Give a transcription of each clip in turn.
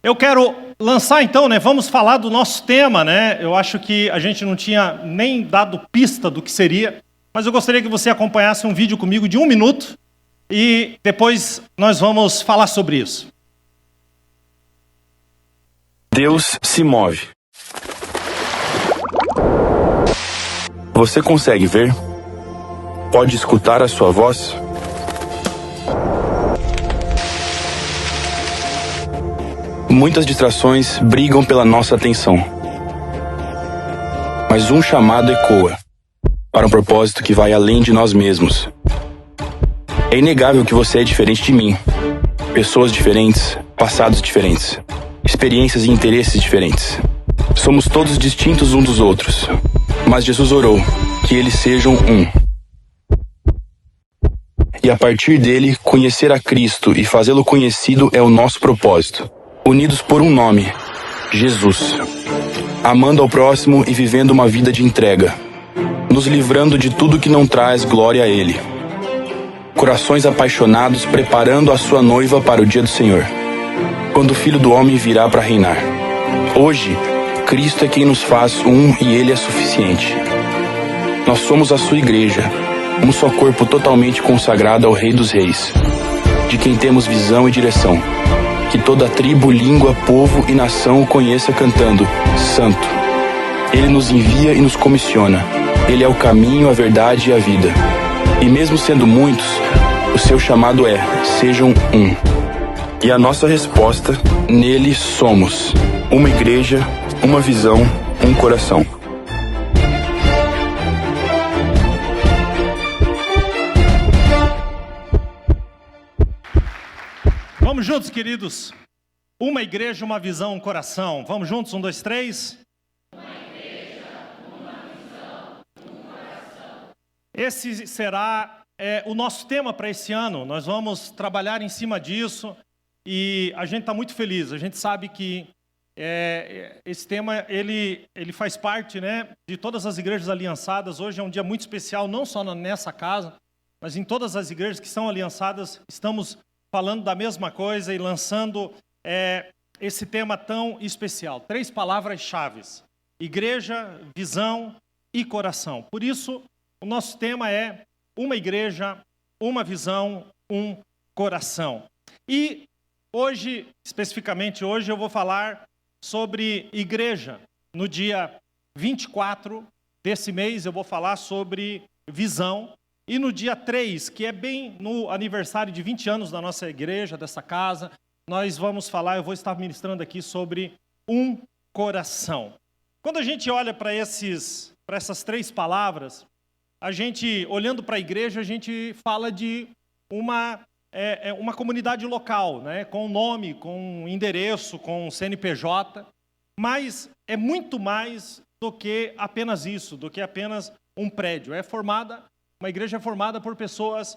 Eu quero lançar então, vamos falar do nosso tema, Eu acho que a gente não tinha nem dado pista do que seria, mas eu gostaria que você acompanhasse um vídeo comigo de 1 minuto e depois nós vamos falar sobre isso. Deus se move. Você consegue ver? Pode escutar a sua voz? Muitas distrações brigam pela nossa atenção. Mas um chamado ecoa para um propósito que vai além de nós mesmos. É inegável que você é diferente de mim. Pessoas diferentes, passados diferentes, experiências e interesses diferentes. Somos todos distintos uns dos outros. Mas Jesus orou que eles sejam um. E a partir dele, conhecer a Cristo e fazê-lo conhecido é o nosso propósito. Unidos por um nome, Jesus. Amando ao próximo e vivendo uma vida de entrega. Nos livrando de tudo que não traz glória a Ele. Corações apaixonados preparando a sua noiva para o dia do Senhor. Quando o Filho do Homem virá para reinar. Hoje, Cristo é quem nos faz um e Ele é suficiente. Nós somos a sua igreja, um só corpo totalmente consagrado ao Rei dos Reis, de quem temos visão e direção. Que toda tribo, língua, povo e nação o conheça cantando, Santo. Ele nos envia e nos comissiona. Ele é o caminho, a verdade e a vida. E mesmo sendo muitos, o seu chamado é, sejam um. E a nossa resposta, nele somos. Uma igreja, uma visão, um coração. Vamos juntos, queridos. Uma igreja, uma visão, um coração. Vamos juntos, 1, 2, 3. Uma igreja, uma visão, um coração. Esse será o nosso tema para esse ano. Nós vamos trabalhar em cima disso e a gente está muito feliz. A gente sabe que esse tema ele faz parte, de todas as igrejas aliançadas. Hoje é um dia muito especial, não só nessa casa, mas em todas as igrejas que são aliançadas. Estamos falando da mesma coisa e lançando esse tema tão especial. 3 palavras-chave: igreja, visão e coração. Por isso, o nosso tema é uma igreja, uma visão, um coração. E hoje, especificamente hoje, eu vou falar sobre igreja. No dia 24 desse mês, eu vou falar sobre visão. E no dia 3, que é bem no aniversário de 20 anos da nossa igreja, dessa casa, nós vamos falar, eu vou estar ministrando aqui sobre um coração. Quando a gente olha para essas 3 palavras, a gente, olhando para a igreja, a gente fala de uma comunidade local, com nome, com endereço, com CNPJ, mas é muito mais do que apenas isso, do que apenas um prédio. Uma igreja é formada por pessoas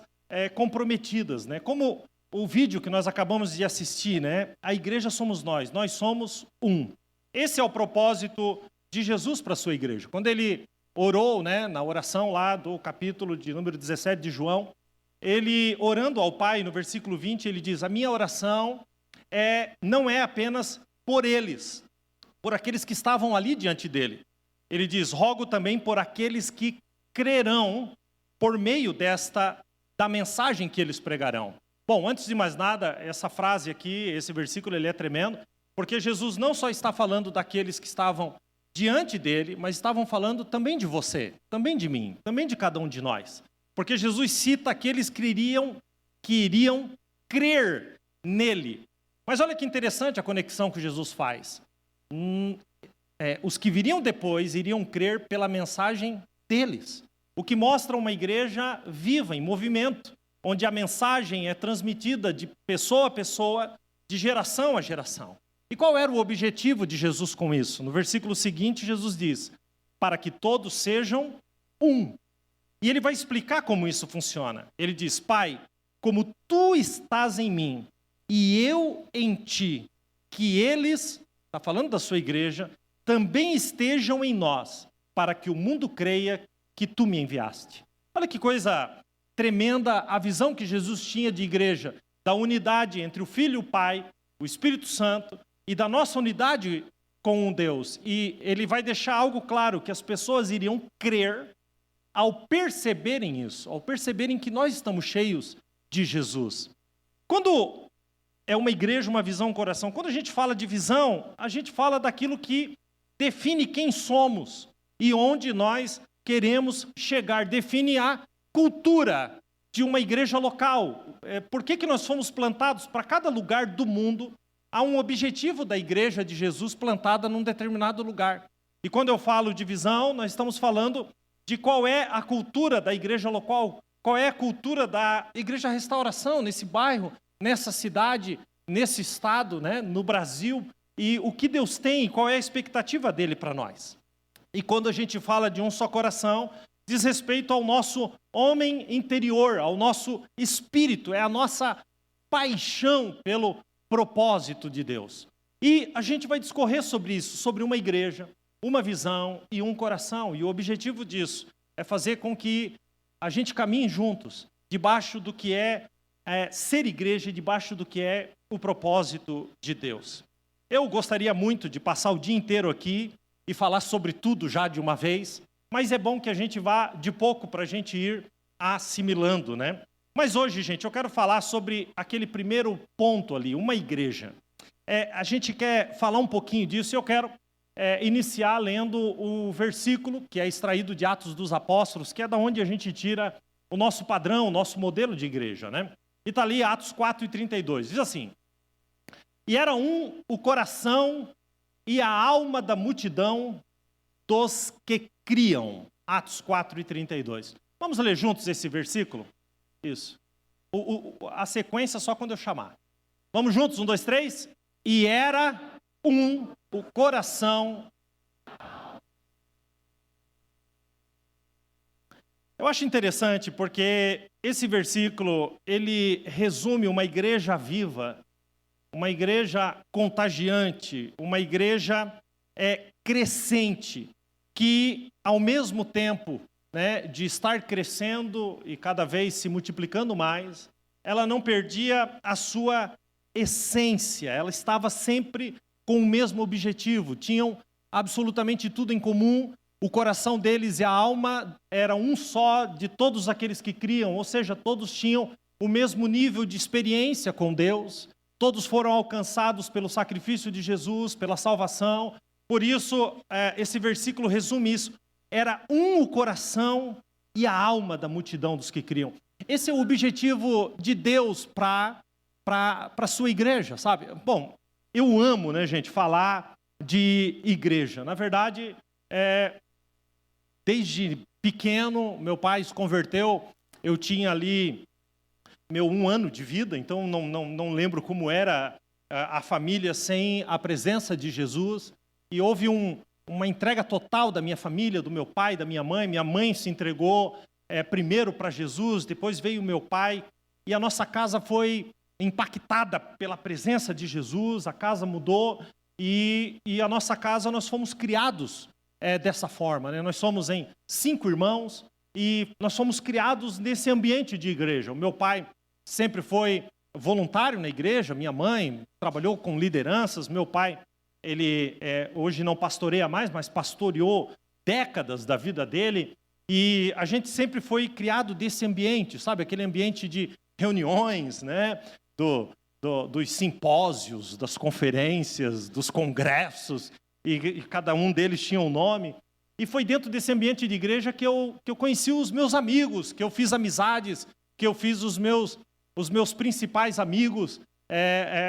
comprometidas, Como o vídeo que nós acabamos de assistir, A igreja somos nós somos um. Esse é o propósito de Jesus para a sua igreja. Quando ele orou, na oração lá do capítulo de número 17 de João, ele orando ao Pai, no versículo 20, ele diz: a minha oração não é apenas por eles, por aqueles que estavam ali diante dele. Ele diz: rogo também por aqueles que crerão por meio da mensagem que eles pregarão. Bom, antes de mais nada, essa frase aqui, esse versículo, ele é tremendo, porque Jesus não só está falando daqueles que estavam diante dele, mas estavam falando também de você, também de mim, também de cada um de nós. Porque Jesus cita aqueles que iriam crer nele. Mas olha que interessante a conexão que Jesus faz. Os que viriam depois iriam crer pela mensagem deles. O que mostra uma igreja viva, em movimento, onde a mensagem é transmitida de pessoa a pessoa, de geração a geração. E qual era o objetivo de Jesus com isso? No versículo seguinte, Jesus diz: para que todos sejam um. E ele vai explicar como isso funciona. Ele diz: Pai, como tu estás em mim e eu em ti, que eles, está falando da sua igreja, também estejam em nós, para que o mundo creia que tu me enviaste. Olha que coisa tremenda a visão que Jesus tinha de igreja, da unidade entre o Filho e o Pai, o Espírito Santo, e da nossa unidade com Deus. E ele vai deixar algo claro, que as pessoas iriam crer ao perceberem isso, ao perceberem que nós estamos cheios de Jesus. Quando é uma igreja, uma visão, um coração, quando a gente fala de visão, a gente fala daquilo que define quem somos e onde nós queremos chegar, define a cultura de uma igreja local. Por que nós fomos plantados? Para cada lugar do mundo, há um objetivo da igreja de Jesus plantada num determinado lugar. E quando eu falo de visão, nós estamos falando de qual é a cultura da igreja local, qual é a cultura da Igreja Restauração nesse bairro, nessa cidade, nesse estado, né, no Brasil, e o que Deus tem, qual é a expectativa dele para nós. E quando a gente fala de um só coração, diz respeito ao nosso homem interior, ao nosso espírito, é a nossa paixão pelo propósito de Deus. E a gente vai discorrer sobre isso, sobre uma igreja, uma visão e um coração. E o objetivo disso é fazer com que a gente caminhe juntos, debaixo do que é ser igreja, debaixo do que é o propósito de Deus. Eu gostaria muito de passar o dia inteiro aqui e falar sobre tudo já de uma vez, mas é bom que a gente vá de pouco para a gente ir assimilando, né? Mas hoje, gente, eu quero falar sobre aquele primeiro ponto ali, uma igreja. A gente quer falar um pouquinho disso e eu quero iniciar lendo o versículo que é extraído de Atos dos Apóstolos, que é da onde a gente tira o nosso padrão, o nosso modelo de igreja, né? E está ali Atos 4:32, diz assim: e era o coração e a alma da multidão dos que criam. Atos 4:32. Vamos ler juntos esse versículo? Isso. A sequência só quando eu chamar. Vamos juntos? 1, 2, 3. E era o coração. Eu acho interessante porque esse versículo, ele resume uma igreja viva, uma igreja contagiante, uma igreja crescente, que ao mesmo tempo, né, de estar crescendo e cada vez se multiplicando mais, ela não perdia a sua essência, ela estava sempre com o mesmo objetivo, tinham absolutamente tudo em comum, o coração deles e a alma era um só de todos aqueles que criam, ou seja, todos tinham o mesmo nível de experiência com Deus, todos foram alcançados pelo sacrifício de Jesus, pela salvação. Por isso, esse versículo resume isso. Era o coração e a alma da multidão dos que criam. Esse é o objetivo de Deus para a sua igreja, sabe? Bom, eu amo, né, gente, falar de igreja. Na verdade, desde pequeno, meu pai se converteu, eu tinha ali meu 1 ano de vida, então não lembro como era a família sem a presença de Jesus. E houve uma entrega total da minha família, do meu pai, da minha mãe. Minha mãe se entregou primeiro para Jesus, depois veio o meu pai. E a nossa casa foi impactada pela presença de Jesus, a casa mudou. E a nossa casa, nós fomos criados dessa forma, né? Nós somos em 5 irmãos e nós fomos criados nesse ambiente de igreja. O meu pai sempre foi voluntário na igreja, minha mãe trabalhou com lideranças, meu pai, ele hoje não pastoreia mais, mas pastoreou décadas da vida dele, e a gente sempre foi criado desse ambiente, sabe? Aquele ambiente de reuniões, né? Dos simpósios, das conferências, dos congressos, e cada um deles tinha um nome. E foi dentro desse ambiente de igreja que eu conheci os meus amigos, que eu fiz amizades, que eu fiz os meus principais amigos,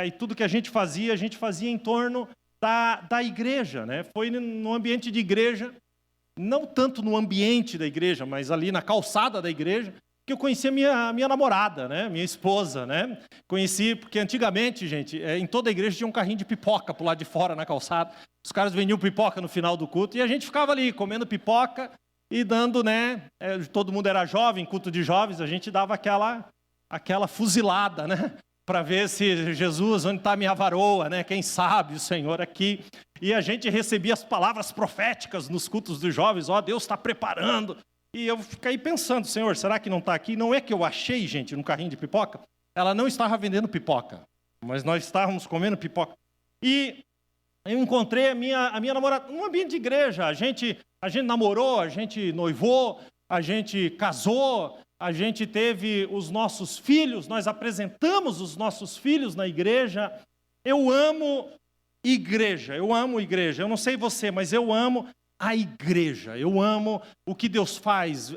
e tudo que a gente fazia em torno da igreja, né? Foi no ambiente de igreja, não tanto no ambiente da igreja, mas ali na calçada da igreja, que eu conheci a minha namorada, né? Minha esposa, né? Conheci, porque antigamente, gente, em toda a igreja tinha um carrinho de pipoca pro lado de fora na calçada. Os caras vendiam pipoca no final do culto e a gente ficava ali comendo pipoca e dando, né? Todo mundo era jovem, culto de jovens, a gente dava aquela fuzilada, né? Para ver se Jesus, onde está a minha varoa, né? Quem sabe o Senhor aqui. E a gente recebia as palavras proféticas nos cultos dos jovens, Deus está preparando. E eu fiquei pensando, Senhor, será que não está aqui? Não é que eu achei, gente, no carrinho de pipoca? Ela não estava vendendo pipoca, mas nós estávamos comendo pipoca. E eu encontrei a minha namorada num ambiente de igreja. A gente namorou, a gente noivou, a gente casou, a gente teve os nossos filhos, nós apresentamos os nossos filhos na igreja. Eu amo igreja, eu amo igreja. Eu não sei você, mas eu amo a igreja. Eu amo o que Deus faz,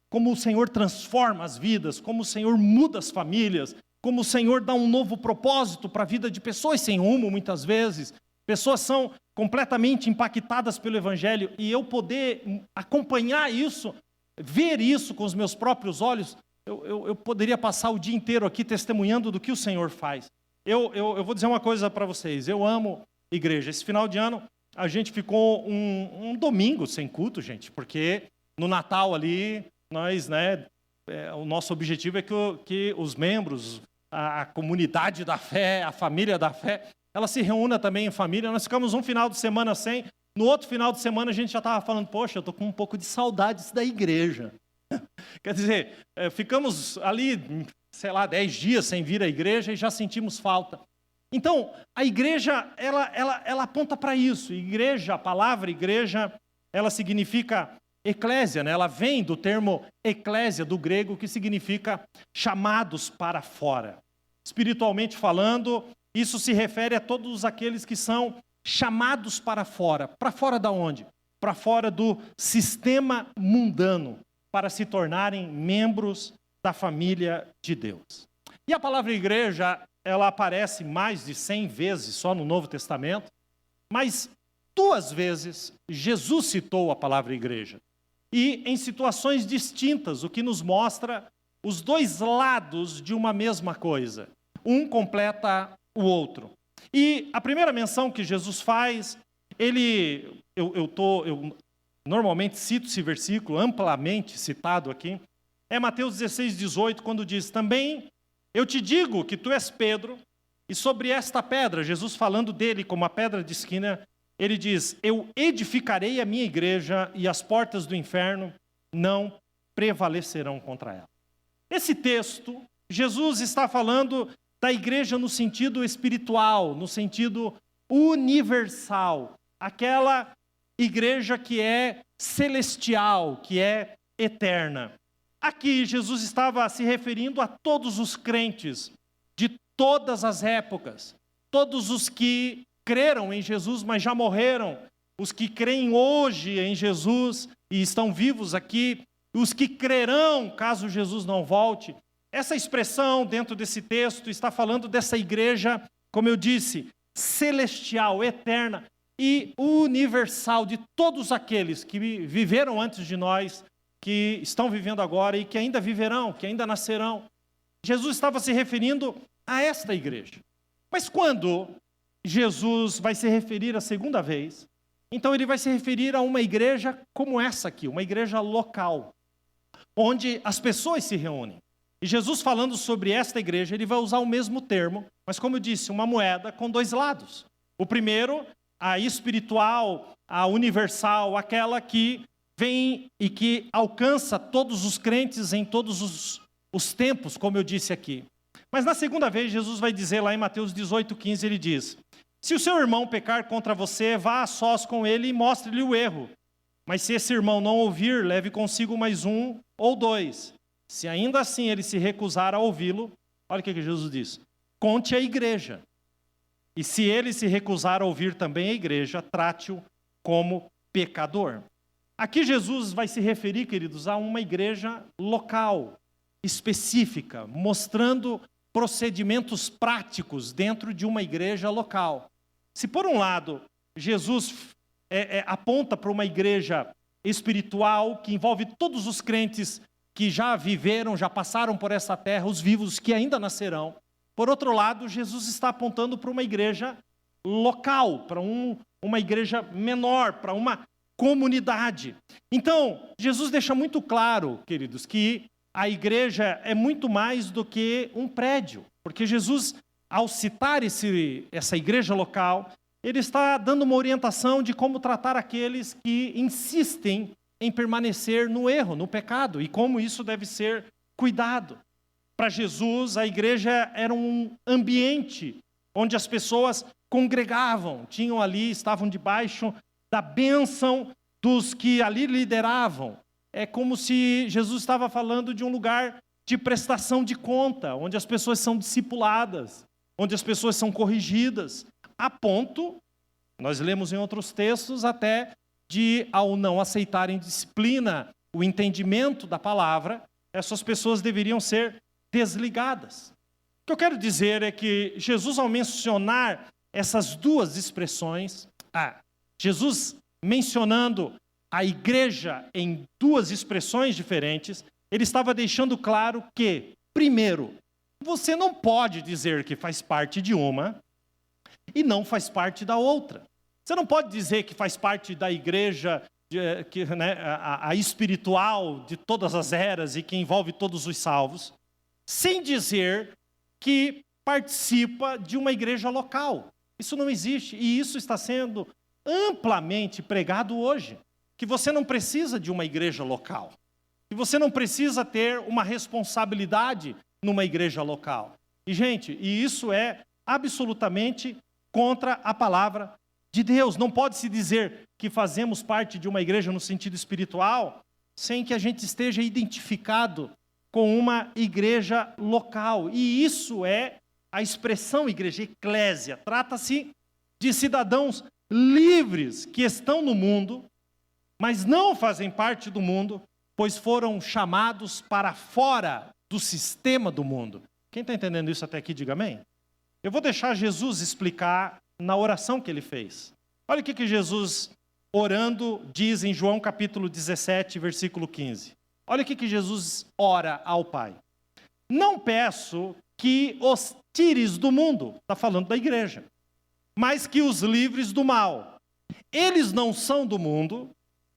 como o Senhor transforma as vidas, como o Senhor muda as famílias, como o Senhor dá um novo propósito para a vida de pessoas sem rumo, muitas vezes. Pessoas são completamente impactadas pelo Evangelho, e eu poder acompanhar isso, ver isso com os meus próprios olhos, eu poderia passar o dia inteiro aqui testemunhando do que o Senhor faz. Eu vou dizer uma coisa para vocês, eu amo igreja. Esse final de ano, a gente ficou um domingo sem culto, gente, porque no Natal ali, nós, o nosso objetivo é que os membros, a comunidade da fé, a família da fé, ela se reúna também em família. Nós ficamos um final de semana sem. No outro final de semana a gente já estava falando, poxa, eu estou com um pouco de saudades da igreja. Quer dizer, ficamos ali, 10 dias sem vir à igreja e já sentimos falta. Então, a igreja, ela aponta para isso. Igreja, a palavra igreja, ela significa eclésia, Ela vem do termo eclésia, do grego, que significa chamados para fora. Espiritualmente falando, isso se refere a todos aqueles que são chamados para fora. Para fora da onde? Para fora do sistema mundano, para se tornarem membros da família de Deus. E a palavra igreja, ela aparece mais de 100 vezes só no Novo Testamento, mas 2 vezes Jesus citou a palavra igreja. E em situações distintas, o que nos mostra os 2 lados de uma mesma coisa. Um completa o outro. E a primeira menção que Jesus faz, eu normalmente cito esse versículo, amplamente citado aqui, é Mateus 16:18, quando diz, também eu te digo que tu és Pedro, e sobre esta pedra, Jesus falando dele como a pedra de esquina, ele diz, eu edificarei a minha igreja e as portas do inferno não prevalecerão contra ela. Esse texto, Jesus está falando da igreja no sentido espiritual, no sentido universal, aquela igreja que é celestial, que é eterna. Aqui Jesus estava se referindo a todos os crentes de todas as épocas, todos os que creram em Jesus, mas já morreram, os que creem hoje em Jesus e estão vivos aqui, os que crerão caso Jesus não volte. Essa expressão dentro desse texto está falando dessa igreja, como eu disse, celestial, eterna e universal, de todos aqueles que viveram antes de nós, que estão vivendo agora e que ainda viverão, que ainda nascerão. Jesus estava se referindo a esta igreja. Mas quando Jesus vai se referir a segunda vez, então ele vai se referir a uma igreja como essa aqui, uma igreja local, onde as pessoas se reúnem. E Jesus falando sobre esta igreja, ele vai usar o mesmo termo, mas como eu disse, uma moeda com 2 lados. O primeiro, a espiritual, a universal, aquela que vem e que alcança todos os crentes em todos os tempos, como eu disse aqui. Mas na segunda vez, Jesus vai dizer lá em Mateus 18:15, ele diz, se o seu irmão pecar contra você, vá a sós com ele e mostre-lhe o erro. Mas se esse irmão não ouvir, leve consigo mais 1 ou 2. Se ainda assim ele se recusar a ouvi-lo, olha o que Jesus diz, conte à igreja. E se ele se recusar a ouvir também a igreja, trate-o como pecador. Aqui Jesus vai se referir, queridos, a uma igreja local, específica, mostrando procedimentos práticos dentro de uma igreja local. Se por um lado, Jesus aponta para uma igreja espiritual que envolve todos os crentes que já viveram, já passaram por essa terra, os vivos que ainda nascerão. Por outro lado, Jesus está apontando para uma igreja local, para uma igreja menor, para uma comunidade. Então, Jesus deixa muito claro, queridos, que a igreja é muito mais do que um prédio, porque Jesus, ao citar essa igreja local, ele está dando uma orientação de como tratar aqueles que insistem em permanecer no erro, no pecado, e como isso deve ser cuidado. Para Jesus, a igreja era um ambiente onde as pessoas congregavam, tinham ali, estavam debaixo da bênção dos que ali lideravam. É como se Jesus estava falando de um lugar de prestação de conta, onde as pessoas são discipuladas, onde as pessoas são corrigidas, a ponto, nós lemos em outros textos, até de, ao não aceitarem disciplina, o entendimento da palavra, essas pessoas deveriam ser desligadas. O que eu quero dizer é que Jesus, ao mencionar essas duas expressões, Jesus mencionando a igreja em duas expressões diferentes, ele estava deixando claro que, primeiro, você não pode dizer que faz parte de uma e não faz parte da outra. Você não pode dizer que faz parte da igreja a espiritual de todas as eras e que envolve todos os salvos, sem dizer que participa de uma igreja local. Isso não existe e isso está sendo amplamente pregado hoje, que você não precisa de uma igreja local, que você não precisa ter uma responsabilidade numa igreja local. E, gente, isso é absolutamente contra a palavra de Deus. Não pode se dizer que fazemos parte de uma igreja no sentido espiritual sem que a gente esteja identificado com uma igreja local. E isso é a expressão igreja, eclésia. Trata-se de cidadãos livres que estão no mundo, mas não fazem parte do mundo, pois foram chamados para fora do sistema do mundo. Quem está entendendo isso até aqui, diga amém. Eu vou deixar Jesus explicar na oração que ele fez. Olha o que Jesus, orando, diz em João capítulo 17, versículo 15. Olha o que Jesus ora ao Pai. Não peço que os tires do mundo, está falando da igreja, mas que os livres do mal. Eles não são do mundo,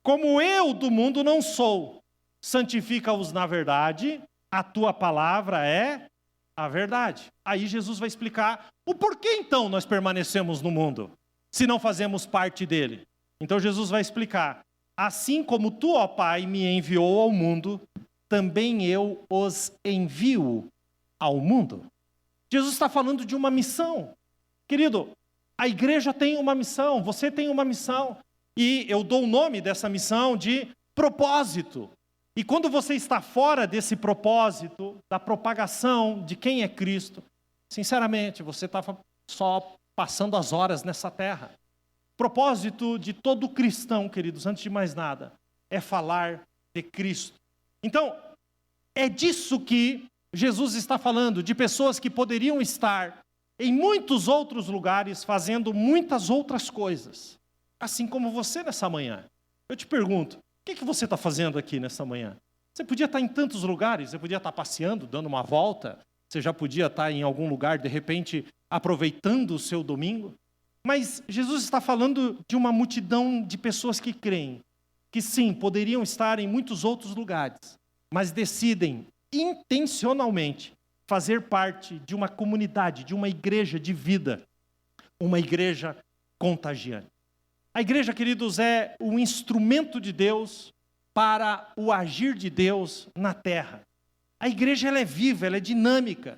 como eu do mundo não sou. Santifica-os na verdade, a tua palavra é a verdade. Aí Jesus vai explicar o porquê então nós permanecemos no mundo, se não fazemos parte dele. Então Jesus vai explicar: assim como tu, ó Pai, me enviou ao mundo, também eu os envio ao mundo. Jesus está falando de uma missão. Querido, a igreja tem uma missão, você tem uma missão. E eu dou o nome dessa missão de propósito. E quando você está fora desse propósito, da propagação de quem é Cristo, sinceramente, você está só passando as horas nessa terra. O propósito de todo cristão, queridos, antes de mais nada, é falar de Cristo. Então, é disso que Jesus está falando, de pessoas que poderiam estar em muitos outros lugares fazendo muitas outras coisas, assim como você nessa manhã. Eu te pergunto, o que você está fazendo aqui nessa manhã? Você podia estar em tantos lugares, você podia estar passeando, dando uma volta, você já podia estar em algum lugar, de repente, aproveitando o seu domingo. Mas Jesus está falando de uma multidão de pessoas que creem, que sim, poderiam estar em muitos outros lugares, mas decidem intencionalmente fazer parte de uma comunidade, de uma igreja de vida, uma igreja contagiante. A igreja, queridos, é um instrumento de Deus para o agir de Deus na terra. A igreja ela é viva, ela é dinâmica.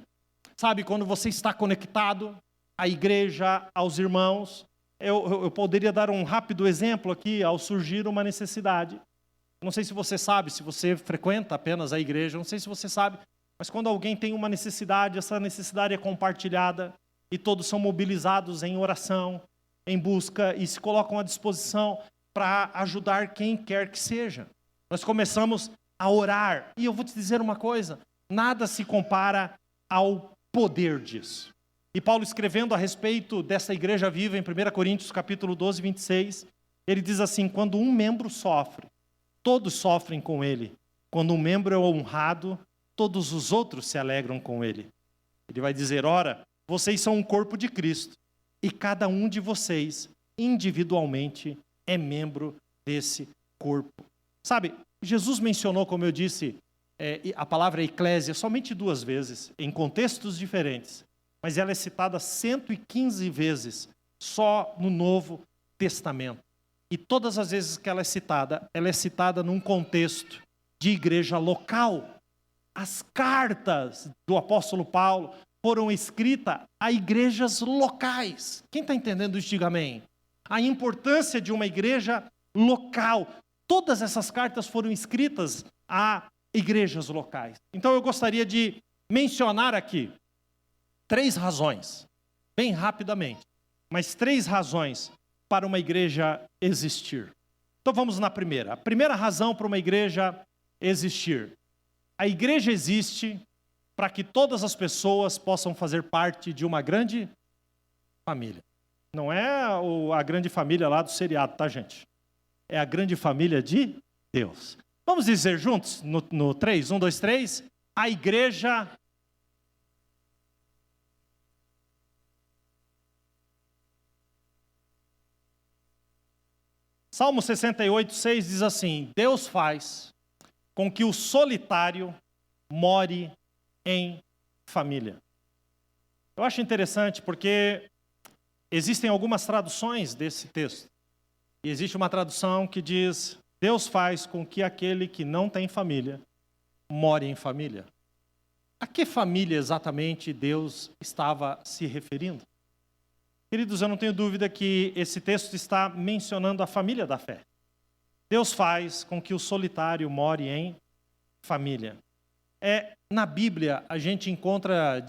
Sabe, quando você está conectado à igreja, aos irmãos, eu poderia dar um rápido exemplo aqui ao surgir uma necessidade. Não sei se você sabe, se você frequenta apenas a igreja, não sei se você sabe, mas quando alguém tem uma necessidade, essa necessidade é compartilhada e todos são mobilizados em oração, em busca e se colocam à disposição para ajudar quem quer que seja. Nós começamos a orar e eu vou te dizer uma coisa, nada se compara ao poder disso. E Paulo, escrevendo a respeito dessa igreja viva em 1 Coríntios capítulo 12, 26, ele diz assim: quando um membro sofre, todos sofrem com ele. Quando um membro é honrado, todos os outros se alegram com ele. Ele vai dizer: ora, vocês são um corpo de Cristo, e cada um de vocês, individualmente, é membro desse corpo. Sabe, Jesus mencionou, como eu disse, a palavra eclésia somente 2 vezes, em contextos diferentes, mas ela é citada 115 vezes, só no Novo Testamento. E todas as vezes que ela é citada num contexto de igreja local. As cartas do apóstolo Paulo foram escritas a igrejas locais. Quem está entendendo isso, diga amém. A importância de uma igreja local. Todas essas cartas foram escritas a igrejas locais. Então eu gostaria de mencionar aqui 3 razões, bem rapidamente, mas 3 razões para uma igreja existir. Então vamos na primeira. A primeira razão para uma igreja existir. A igreja existe para que todas as pessoas possam fazer parte de uma grande família. Não é a grande família lá do seriado, tá, gente? É a grande família de Deus. Vamos dizer juntos, no 3, 1, 2, 3. A igreja... Salmo 68, 6 diz assim: Deus faz com que o solitário more em família. Eu acho interessante porque existem algumas traduções desse texto. E existe uma tradução que diz: Deus faz com que aquele que não tem família more em família. A que família exatamente Deus estava se referindo? Queridos, eu não tenho dúvida que esse texto está mencionando a família da fé. Deus faz com que o solitário more em família. Na Bíblia, a gente encontra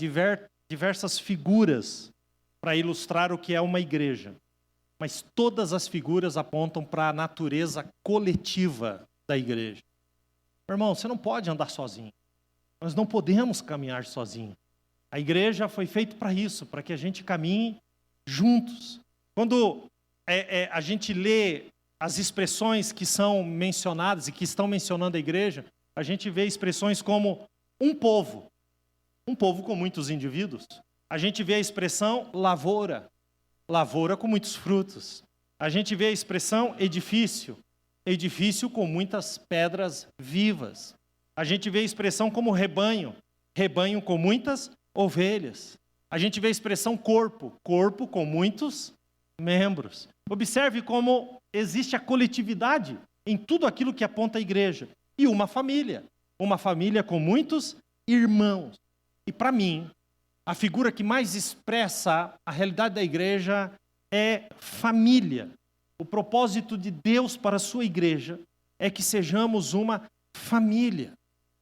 diversas figuras para ilustrar o que é uma igreja. Mas todas as figuras apontam para a natureza coletiva da igreja. Irmão, você não pode andar sozinho. Nós não podemos caminhar sozinho. A igreja foi feita para isso, para que a gente caminhe juntos. Quando a gente lê as expressões que são mencionadas e que estão mencionando a igreja, a gente vê expressões como um povo com muitos indivíduos. A gente vê a expressão lavoura com muitos frutos. A gente vê a expressão edifício com muitas pedras vivas. A gente vê a expressão como rebanho com muitas ovelhas. A gente vê a expressão corpo com muitos membros. Observe como existe a coletividade em tudo aquilo que aponta a igreja. E uma família com muitos irmãos. E para mim, a figura que mais expressa a realidade da igreja é família. O propósito de Deus para a sua igreja é que sejamos uma família.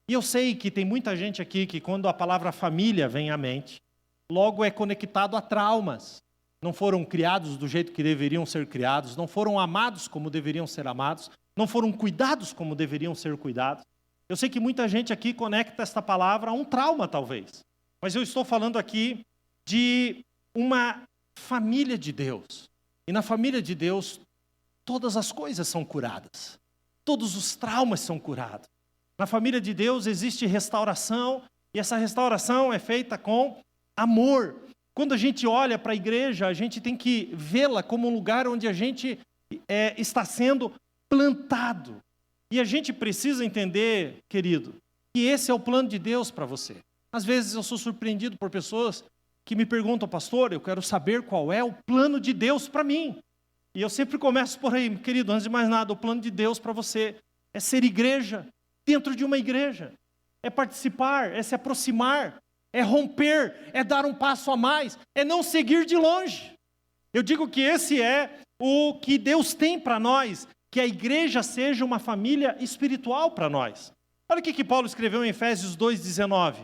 E eu sei que tem muita gente aqui que quando a palavra família vem à mente, logo é conectado a traumas. Não foram criados do jeito que deveriam ser criados, não foram amados como deveriam ser amados, não foram cuidados como deveriam ser cuidados. Eu sei que muita gente aqui conecta esta palavra a um trauma, talvez. Mas eu estou falando aqui de uma família de Deus. E na família de Deus, todas as coisas são curadas. Todos os traumas são curados. Na família de Deus existe restauração, e essa restauração é feita com amor. Quando a gente olha para a igreja, a gente tem que vê-la como um lugar onde a gente está sendo plantado. E a gente precisa entender, querido, que esse é o plano de Deus para você. Às vezes eu sou surpreendido por pessoas que me perguntam: pastor, eu quero saber qual é o plano de Deus para mim. E eu sempre começo por aí: querido, antes de mais nada, o plano de Deus para você é ser igreja dentro de uma igreja. É participar, é se aproximar, é romper, é dar um passo a mais, é não seguir de longe. Eu digo que esse é o que Deus tem para nós, que a igreja seja uma família espiritual para nós. Olha o que Paulo escreveu em Efésios 2,19.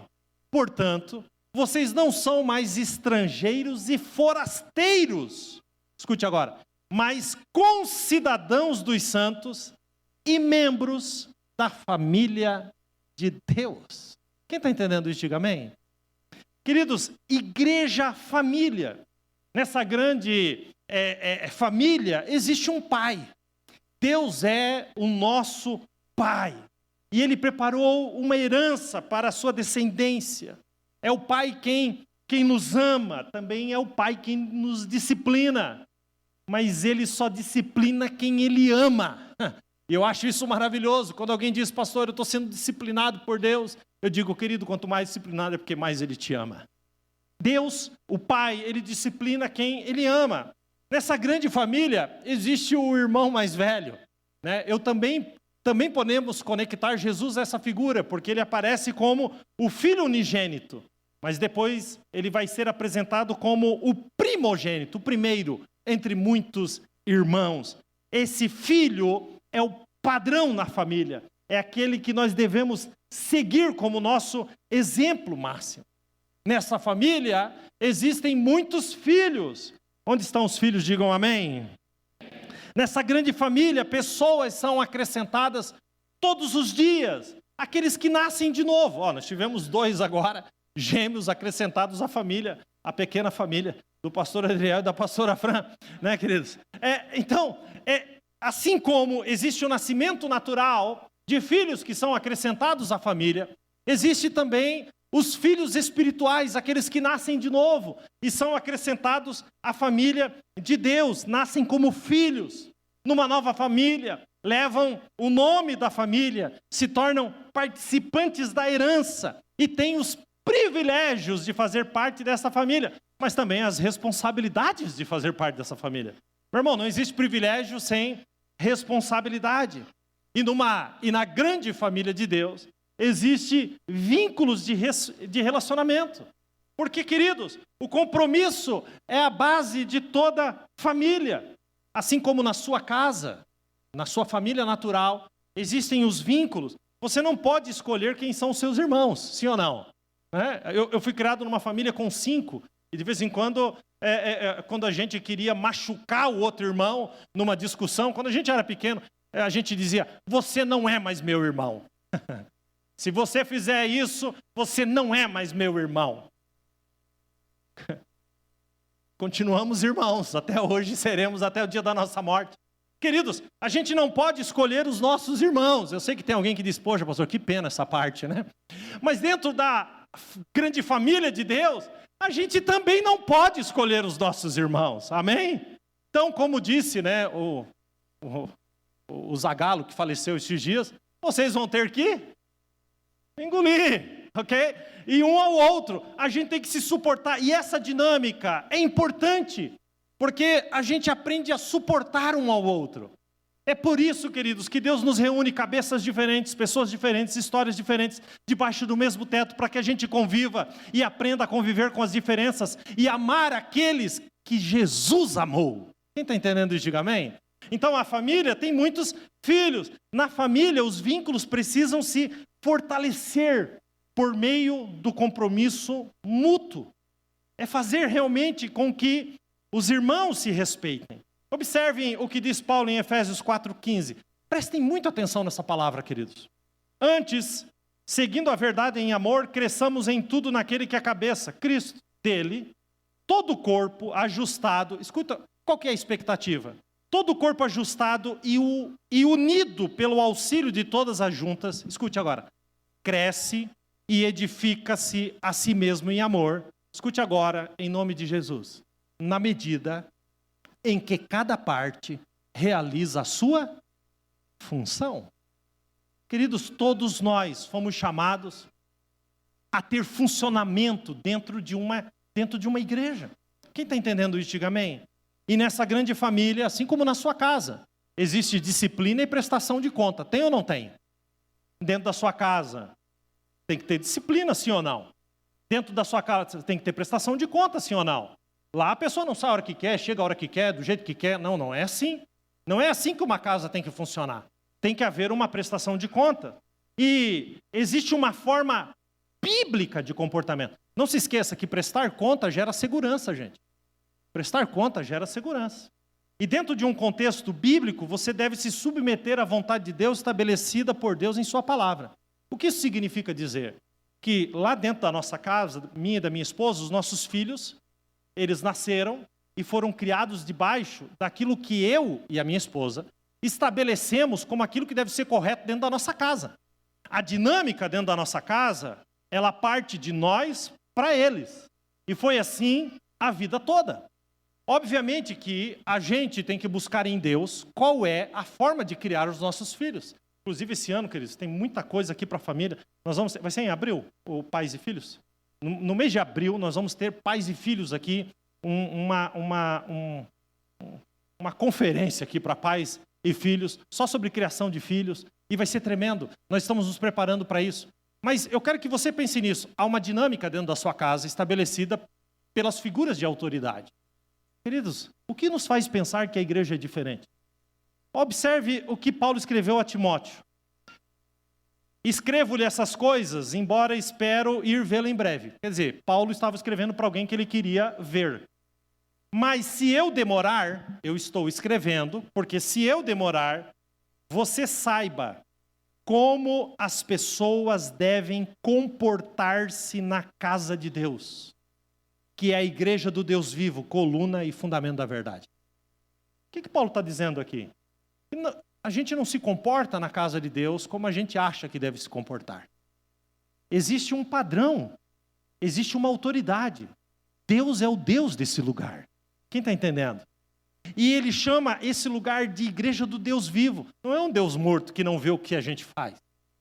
Portanto, vocês não são mais estrangeiros e forasteiros, escute agora, mas concidadãos dos santos e membros da família de Deus. Quem está entendendo isso, diga amém. Queridos, igreja, família. Nessa grande família existe um pai. Deus é o nosso pai. E Ele preparou uma herança para a sua descendência. É o pai quem nos ama, também é o pai quem nos disciplina. Mas Ele só disciplina quem Ele ama. E eu acho isso maravilhoso. Quando alguém diz: pastor, eu estou sendo disciplinado por Deus, eu digo: querido, quanto mais disciplinado é porque mais Ele te ama. Deus, o Pai, Ele disciplina quem Ele ama. Nessa grande família existe o irmão mais velho, né? Eu também podemos conectar Jesus a essa figura, porque Ele aparece como o filho unigênito. mas depois ele vai ser apresentado como o primogênito, o primeiro entre muitos irmãos. Esse filho é o padrão na família, é aquele que nós devemos seguir como nosso exemplo máximo. Nessa família existem muitos filhos. Onde estão os filhos? Digam amém. Nessa grande família, pessoas são acrescentadas todos os dias. Aqueles que nascem de novo. Nós tivemos 2 agora, gêmeos acrescentados à família, a pequena família do pastor Adriel e da pastora Fran, né, queridos? Então, assim como existe o nascimento natural de filhos que são acrescentados à família, existe também os filhos espirituais, aqueles que nascem de novo e são acrescentados à família de Deus, nascem como filhos numa nova família, levam o nome da família, se tornam participantes da herança e têm os privilégios de fazer parte dessa família, mas também as responsabilidades de fazer parte dessa família. Meu irmão, não existe privilégio sem responsabilidade. E na grande família de Deus, existe vínculos de relacionamento. Porque, queridos, o compromisso é a base de toda família. Assim como na sua casa, na sua família natural, existem os vínculos. Você não pode escolher quem são os seus irmãos, sim ou não? Eu fui criado numa família com 5, e de vez em quando, quando a gente queria machucar o outro irmão numa discussão, quando a gente era pequeno, a gente dizia, você não é mais meu irmão. Se você fizer isso, você não é mais meu irmão. Continuamos irmãos, até hoje seremos até o dia da nossa morte. Queridos, a gente não pode escolher os nossos irmãos. Eu sei que tem alguém que diz, poxa, pastor, que pena essa parte, né? Mas dentro da grande família de Deus, a gente também não pode escolher os nossos irmãos, amém? Então, como disse, né, o Zagalo, que faleceu esses dias, vocês vão ter que engolir, ok? E um ao outro, a gente tem que se suportar. E essa dinâmica é importante, porque a gente aprende a suportar um ao outro. É por isso, queridos, que Deus nos reúne cabeças diferentes, pessoas diferentes, histórias diferentes, debaixo do mesmo teto, para que a gente conviva e aprenda a conviver com as diferenças e amar aqueles que Jesus amou. Quem está entendendo isso, diga amém? Então a família tem muitos filhos. Na família, os vínculos precisam se fortalecer por meio do compromisso mútuo. É fazer realmente com que os irmãos se respeitem. Observem o que diz Paulo em Efésios 4,15. Prestem muita atenção nessa palavra, queridos. Antes, seguindo a verdade em amor, cresçamos em tudo naquele que é a cabeça, Cristo. Dele, todo o corpo ajustado. Escuta, qual que é a expectativa? Todo o corpo ajustado e unido pelo auxílio de todas as juntas, escute agora, cresce e edifica-se a si mesmo em amor. Escute agora, em nome de Jesus. Na medida em que cada parte realiza a sua função. Queridos, todos nós fomos chamados a ter funcionamento dentro de uma igreja. Quem está entendendo isso, diga amém? E nessa grande família, assim como na sua casa, existe disciplina e prestação de conta. Tem ou não tem? Dentro da sua casa, tem que ter disciplina, sim ou não? Dentro da sua casa, tem que ter prestação de conta, sim ou não? Lá a pessoa não sai a hora que quer, chega a hora que quer, do jeito que quer. Não, não é assim. Não é assim que uma casa tem que funcionar. Tem que haver uma prestação de conta. E existe uma forma bíblica de comportamento. Não se esqueça que prestar conta gera segurança, gente. Prestar conta gera segurança. E dentro de um contexto bíblico, você deve se submeter à vontade de Deus estabelecida por Deus em sua palavra. O que isso significa dizer? Que lá dentro da nossa casa, minha e da minha esposa, os nossos filhos, eles nasceram e foram criados debaixo daquilo que eu e a minha esposa estabelecemos como aquilo que deve ser correto dentro da nossa casa. A dinâmica dentro da nossa casa, ela parte de nós para eles. E foi assim a vida toda. Obviamente que a gente tem que buscar em Deus qual é a forma de criar os nossos filhos. Inclusive esse ano, queridos, tem muita coisa aqui para a família. Vai ser em abril, o Pais e Filhos? No mês de abril, nós vamos ter Pais e Filhos aqui, uma conferência aqui para pais e filhos, só sobre criação de filhos, e vai ser tremendo. Nós estamos nos preparando para isso. Mas eu quero que você pense nisso. Há uma dinâmica dentro da sua casa estabelecida pelas figuras de autoridade. Queridos, o que nos faz pensar que a igreja é diferente? Observe o que Paulo escreveu a Timóteo. Escrevo-lhe essas coisas, embora espero ir vê-lo em breve. Quer dizer, Paulo estava escrevendo para alguém que ele queria ver. Mas se eu demorar, eu estou escrevendo, porque se eu demorar, você saiba como as pessoas devem comportar-se na casa de Deus, que é a igreja do Deus vivo, coluna e fundamento da verdade. O que Paulo está dizendo aqui? A gente não se comporta na casa de Deus como a gente acha que deve se comportar. Existe um padrão, existe uma autoridade. Deus é o Deus desse lugar. Quem está entendendo? E ele chama esse lugar de igreja do Deus vivo. Não é um Deus morto que não vê o que a gente faz,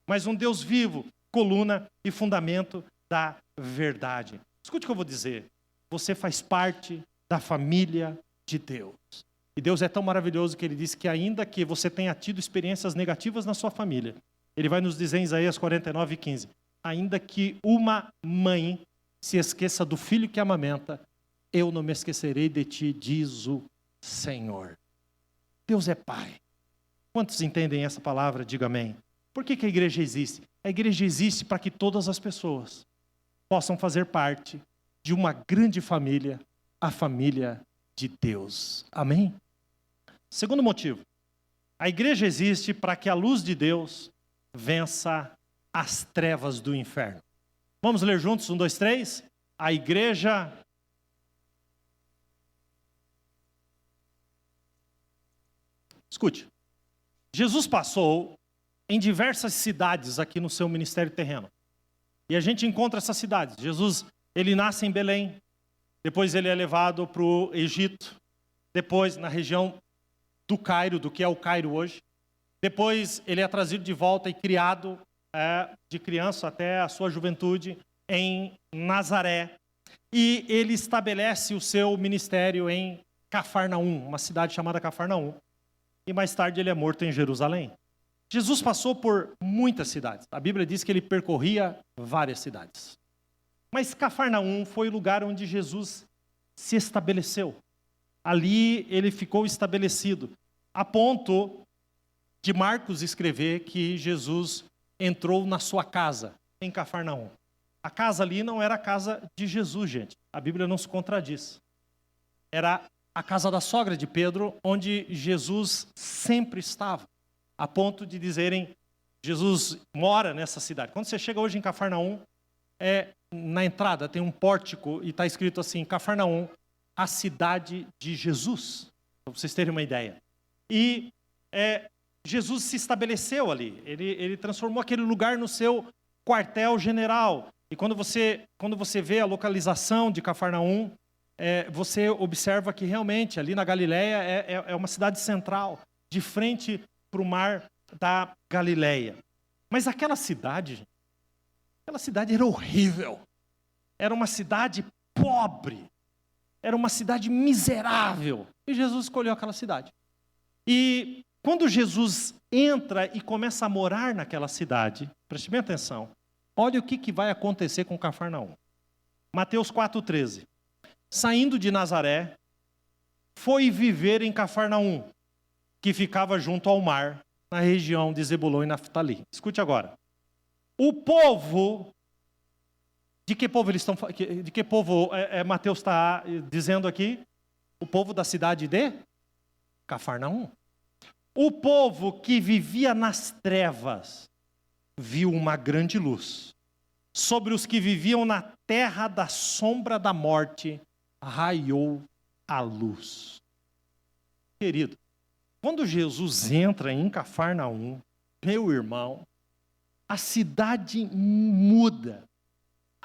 mas um Deus vivo, coluna e fundamento da verdade. Escute o que eu vou dizer. Você faz parte da família de Deus. E Deus é tão maravilhoso que Ele disse que ainda que você tenha tido experiências negativas na sua família, Ele vai nos dizer em Isaías 49:15, ainda que uma mãe se esqueça do filho que amamenta, eu não me esquecerei de ti, diz o Senhor. Deus é Pai. Quantos entendem essa palavra? Diga amém. Por que a igreja existe? A igreja existe para que todas as pessoas possam fazer parte de uma grande família, a família de Deus. Amém? Segundo motivo, a igreja existe para que a luz de Deus vença as trevas do inferno. Vamos ler juntos? 1, 2, 3. A igreja... Escute. Jesus passou em diversas cidades aqui no seu ministério terreno. E a gente encontra essas cidades. Jesus, ele nasce em Belém. Depois ele é levado para o Egito. Depois na região do Cairo, do que é o Cairo hoje. Depois ele é trazido de volta e criado de criança até a sua juventude em Nazaré. E ele estabelece o seu ministério em Cafarnaum, uma cidade chamada Cafarnaum. E mais tarde ele é morto em Jerusalém. Jesus passou por muitas cidades. A Bíblia diz que ele percorria várias cidades. Mas Cafarnaum foi o lugar onde Jesus se estabeleceu. Ali ele ficou estabelecido, a ponto de Marcos escrever que Jesus entrou na sua casa, em Cafarnaum. A casa ali não era a casa de Jesus, gente. A Bíblia não se contradiz. Era a casa da sogra de Pedro, onde Jesus sempre estava. A ponto de dizerem, Jesus mora nessa cidade. Quando você chega hoje em Cafarnaum, na entrada tem um pórtico e está escrito assim, Cafarnaum, a cidade de Jesus, para vocês terem uma ideia. E Jesus se estabeleceu ali, ele transformou aquele lugar no seu quartel-general. E quando você vê a localização de Cafarnaum, você observa que realmente ali na Galileia é uma cidade central, de frente para o mar da Galileia. Mas aquela cidade era horrível. Era uma cidade pobre. Era uma cidade miserável. E Jesus escolheu aquela cidade. E quando Jesus entra e começa a morar naquela cidade, preste bem atenção, olha o que vai acontecer com Cafarnaum. Mateus 4,13. Saindo de Nazaré, foi viver em Cafarnaum, que ficava junto ao mar, na região de Zebulon e Naftali. Escute agora. O povo... De que povo eles estão? De que povo Mateus está dizendo aqui? O povo da cidade de Cafarnaum. O povo que vivia nas trevas viu uma grande luz. Sobre os que viviam na terra da sombra da morte, raiou a luz. Querido, quando Jesus entra em Cafarnaum, meu irmão, a cidade muda.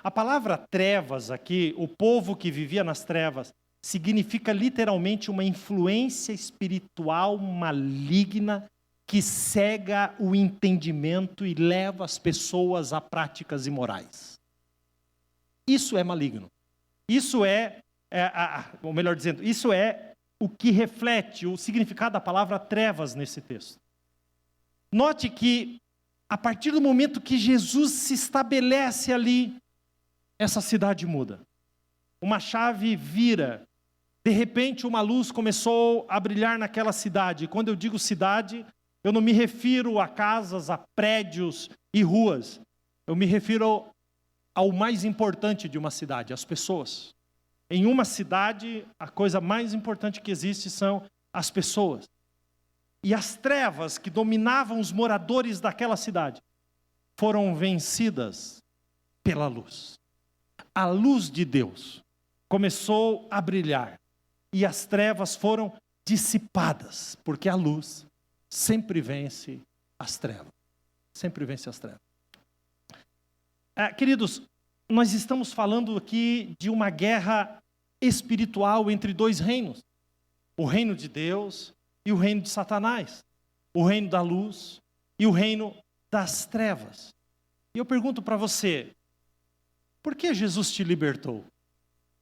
A palavra trevas aqui, o povo que vivia nas trevas, significa literalmente uma influência espiritual maligna que cega o entendimento e leva as pessoas a práticas imorais. Isso é maligno. Isso ou melhor dizendo, isso é o que reflete o significado da palavra trevas nesse texto. Note que a partir do momento que Jesus se estabelece ali, essa cidade muda. Uma chave vira. De repente, uma luz começou a brilhar naquela cidade. E quando eu digo cidade, eu não me refiro a casas, a prédios e ruas. Eu me refiro ao mais importante de uma cidade, as pessoas. Em uma cidade, a coisa mais importante que existe são as pessoas. E as trevas que dominavam os moradores daquela cidade foram vencidas pela luz. A luz de Deus começou a brilhar e as trevas foram dissipadas, porque a luz sempre vence as trevas. Sempre vence as trevas. Queridos, nós estamos falando aqui de uma guerra espiritual entre dois reinos. O reino de Deus e o reino de Satanás. O reino da luz e o reino das trevas. E eu pergunto para você, por que Jesus te libertou?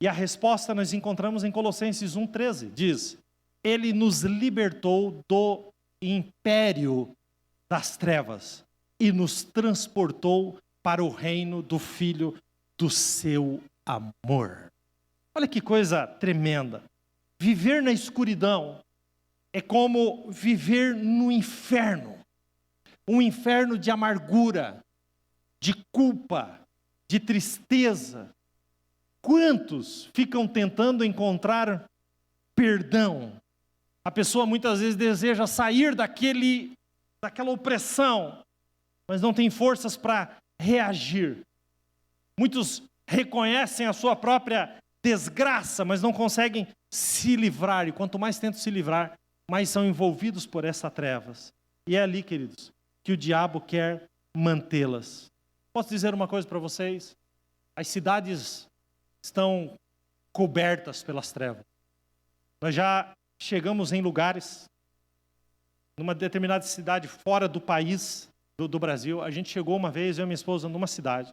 E a resposta nós encontramos em Colossenses 1,13. Diz, Ele nos libertou do império das trevas e nos transportou para o reino do Filho do seu amor. Olha que coisa tremenda. Viver na escuridão é como viver no inferno. Um inferno de amargura, de culpa, de tristeza. Quantos ficam tentando encontrar perdão? A pessoa muitas vezes deseja sair daquela opressão, mas não tem forças para reagir. Muitos reconhecem a sua própria desgraça, mas não conseguem se livrar. E quanto mais tentam se livrar, mais são envolvidos por essas trevas. E é ali, queridos, que o diabo quer mantê-las. Posso dizer uma coisa para vocês? As cidades estão cobertas pelas trevas. Nós já chegamos em lugares, numa determinada cidade fora do país, do Brasil. A gente chegou uma vez, eu e minha esposa, numa cidade,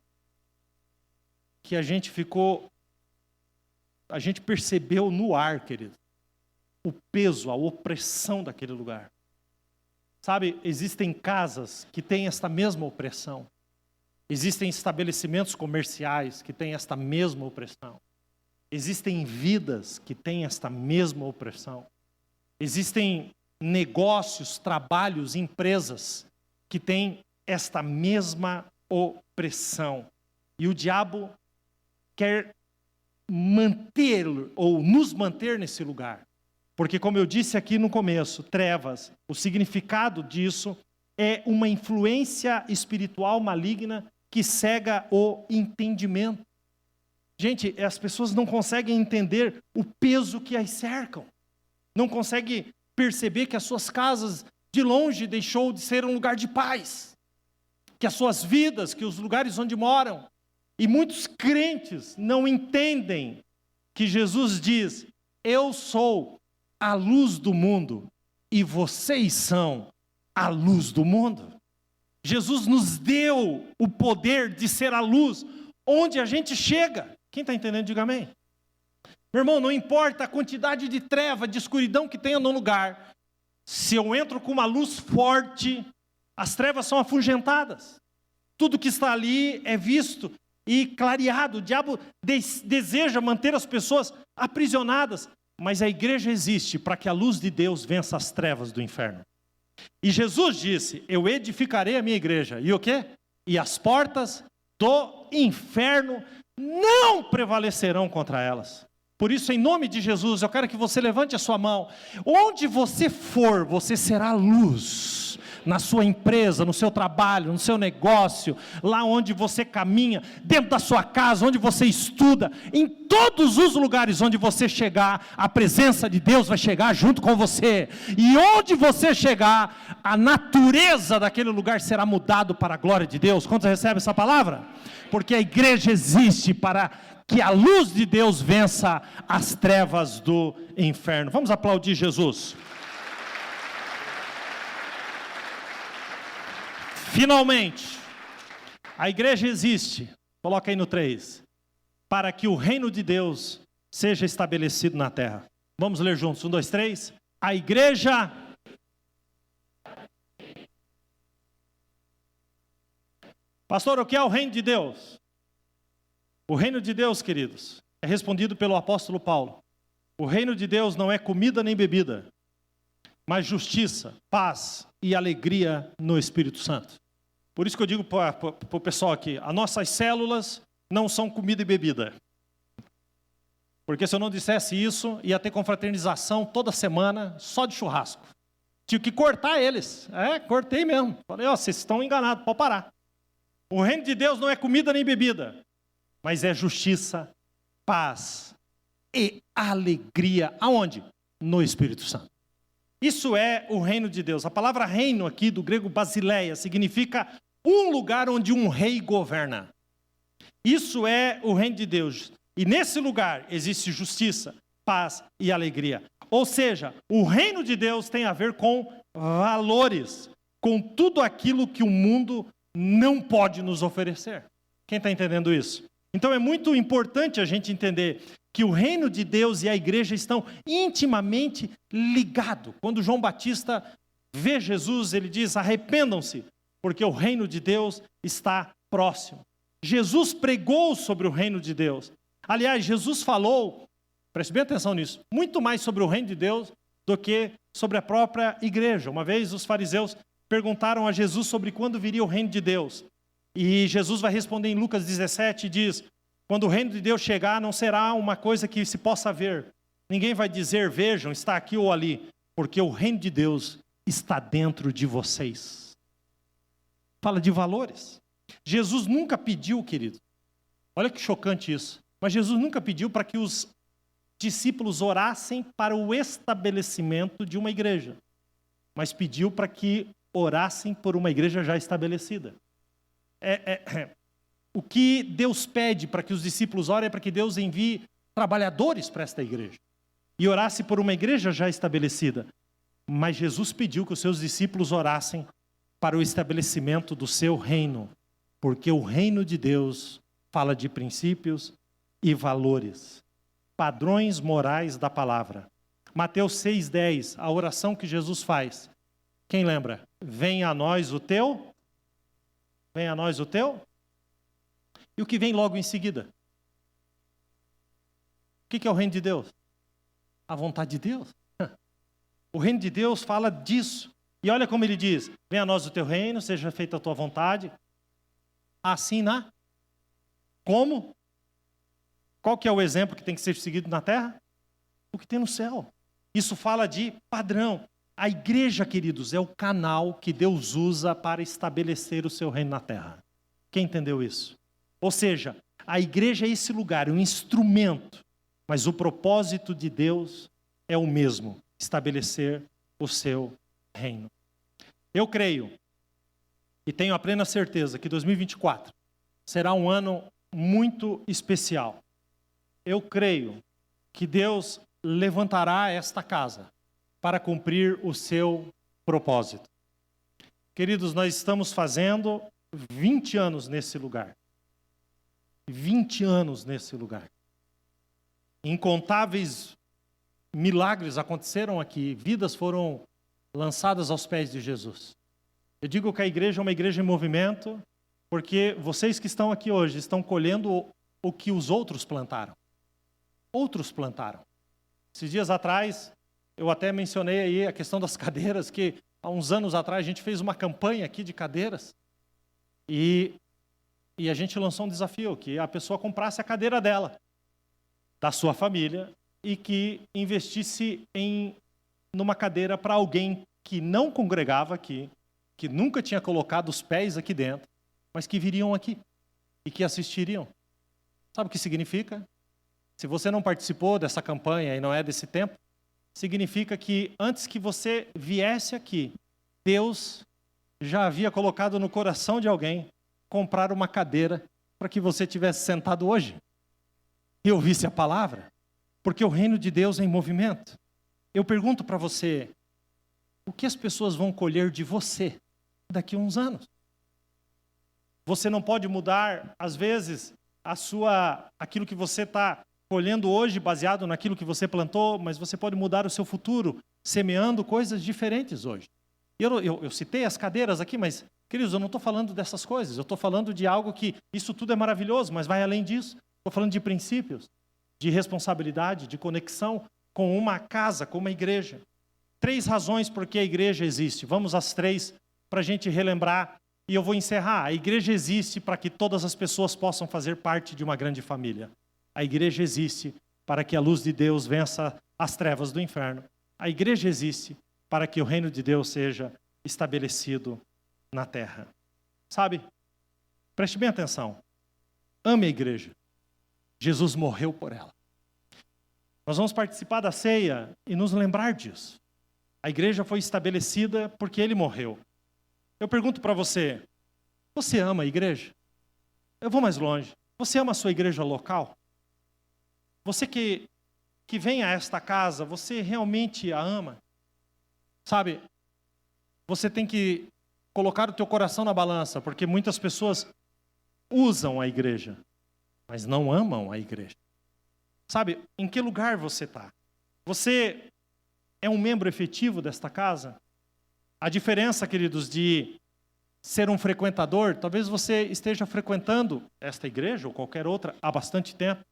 que a gente percebeu no ar, querido, o peso, a opressão daquele lugar. Sabe, existem casas que têm esta mesma opressão. Existem estabelecimentos comerciais que têm esta mesma opressão. Existem vidas que têm esta mesma opressão. Existem negócios, trabalhos, empresas que têm esta mesma opressão. E o diabo quer manter ou nos manter nesse lugar. Porque, como eu disse aqui no começo, trevas, o significado disso é uma influência espiritual maligna que cega o entendimento. Gente, as pessoas não conseguem entender o peso que as cercam. Não conseguem perceber que as suas casas, de longe, deixou de ser um lugar de paz. Que as suas vidas, que os lugares onde moram. E muitos crentes não entendem que Jesus diz, eu sou a luz do mundo e vocês são a luz do mundo. Jesus nos deu o poder de ser a luz onde a gente chega. Quem está entendendo, diga amém. Meu irmão, não importa a quantidade de treva, de escuridão que tenha no lugar, se eu entro com uma luz forte, as trevas são afugentadas. Tudo que está ali é visto e clareado. O diabo deseja manter as pessoas aprisionadas, mas a igreja existe para que a luz de Deus vença as trevas do inferno. E Jesus disse, eu edificarei a minha igreja. E o quê? E as portas do inferno não prevalecerão contra elas. Por isso, em nome de Jesus, eu quero que você levante a sua mão. Onde você for, você será luz. Na sua empresa, no seu trabalho, no seu negócio, lá onde você caminha, dentro da sua casa, onde você estuda, em todos os lugares onde você chegar, a presença de Deus vai chegar junto com você. E onde você chegar, a natureza daquele lugar será mudado para a glória de Deus. Quantos recebem essa palavra? Porque a igreja existe para que a luz de Deus vença as trevas do inferno. Vamos aplaudir Jesus. Finalmente, a igreja existe, coloca aí no 3, para que o reino de Deus seja estabelecido na terra. Vamos ler juntos, 1, 2, 3. A igreja Pastor, o que é o reino de Deus? O reino de Deus, queridos, é respondido pelo apóstolo Paulo. O reino de Deus não é comida nem bebida, mas justiça, paz e alegria no Espírito Santo. Por isso que eu digo para o pessoal aqui, as nossas células não são comida e bebida. Porque se eu não dissesse isso, ia ter confraternização toda semana, só de churrasco. Tive que cortar eles. Cortei mesmo. Falei, vocês estão enganados, pode parar. O reino de Deus não é comida nem bebida, mas é justiça, paz e alegria. Aonde? No Espírito Santo. Isso é o reino de Deus. A palavra reino aqui, do grego basileia, significa um lugar onde um rei governa. Isso é o reino de Deus. E nesse lugar existe justiça, paz e alegria. Ou seja, o reino de Deus tem a ver com valores, com tudo aquilo que o mundo não pode nos oferecer. Quem está entendendo isso? Então é muito importante a gente entender que o reino de Deus e a igreja estão intimamente ligados. Quando João Batista vê Jesus, ele diz, arrependam-se, porque o reino de Deus está próximo. Jesus pregou sobre o reino de Deus. Aliás, Jesus falou, preste bem atenção nisso, muito mais sobre o reino de Deus do que sobre a própria igreja. Uma vez os fariseus perguntaram a Jesus sobre quando viria o reino de Deus. E Jesus vai responder em Lucas 17 e diz, quando o reino de Deus chegar, não será uma coisa que se possa ver. Ninguém vai dizer, vejam, está aqui ou ali, porque o reino de Deus está dentro de vocês. Fala de valores. Jesus nunca pediu, querido, olha que chocante isso, mas Jesus nunca pediu para que os discípulos orassem para o estabelecimento de uma igreja, mas pediu para que orassem por uma igreja já estabelecida. O que Deus pede para que os discípulos orem é para que Deus envie trabalhadores para esta igreja e orasse por uma igreja já estabelecida. Mas Jesus pediu que os seus discípulos orassem para o estabelecimento do seu reino, porque o reino de Deus fala de princípios e valores, padrões morais da palavra. Mateus 6,10, a oração que Jesus faz. Quem lembra? Venha a nós o teu. Venha a nós o teu. E o que vem logo em seguida? O que é o reino de Deus? A vontade de Deus. O reino de Deus fala disso. E olha como ele diz, venha a nós o teu reino, seja feita a tua vontade. Assim na... Como? Qual que é o exemplo que tem que ser seguido na terra? O que tem no céu. Isso fala de padrão. A igreja, queridos, é o canal que Deus usa para estabelecer o seu reino na terra. Quem entendeu isso? Ou seja, a igreja é esse lugar, um instrumento, mas o propósito de Deus é o mesmo, estabelecer o seu reino. Eu creio e tenho a plena certeza que 2024 será um ano muito especial. Eu creio que Deus levantará esta casa para cumprir o seu propósito. Queridos, nós estamos fazendo 20 anos nesse lugar. 20 anos nesse lugar. Incontáveis milagres aconteceram aqui, vidas foram lançadas aos pés de Jesus. Eu digo que a igreja é uma igreja em movimento, porque vocês que estão aqui hoje estão colhendo o que os outros plantaram. Outros plantaram. Esses dias atrás, eu até mencionei aí a questão das cadeiras, que há uns anos atrás a gente fez uma campanha aqui de cadeiras e a gente lançou um desafio, que a pessoa comprasse a cadeira dela, da sua família, e que investisse numa cadeira para alguém que não congregava aqui, que nunca tinha colocado os pés aqui dentro, mas que viriam aqui e que assistiriam. Sabe o que significa? Se você não participou dessa campanha e não é desse tempo, significa que antes que você viesse aqui, Deus já havia colocado no coração de alguém comprar uma cadeira para que você tivesse sentado hoje e ouvisse a palavra, porque o reino de Deus é em movimento. Eu pergunto para você, o que as pessoas vão colher de você daqui a uns anos? Você não pode mudar, às vezes, aquilo que você está colhendo hoje, baseado naquilo que você plantou, mas você pode mudar o seu futuro, semeando coisas diferentes hoje. Eu citei as cadeiras aqui, mas Queridos, eu não estou falando dessas coisas, eu estou falando de algo que, isso tudo é maravilhoso, mas vai além disso. Estou falando de princípios, de responsabilidade, de conexão com uma casa, com uma igreja. 3 razões por que a igreja existe. Vamos às 3 para a gente relembrar e eu vou encerrar. A igreja existe para que todas as pessoas possam fazer parte de uma grande família. A igreja existe para que a luz de Deus vença as trevas do inferno. A igreja existe para que o reino de Deus seja estabelecido na terra. Sabe? Preste bem atenção. Ame a igreja. Jesus morreu por ela. Nós vamos participar da ceia e nos lembrar disso. A igreja foi estabelecida porque ele morreu. Eu pergunto para você, você ama a igreja? Eu vou mais longe. Você ama a sua igreja local? Você que vem a esta casa, você realmente a ama? Sabe, você tem que colocar o teu coração na balança, porque muitas pessoas usam a igreja, mas não amam a igreja. Sabe, em que lugar você está? Você é um membro efetivo desta casa? A diferença, queridos, de ser um frequentador, talvez você esteja frequentando esta igreja ou qualquer outra há bastante tempo.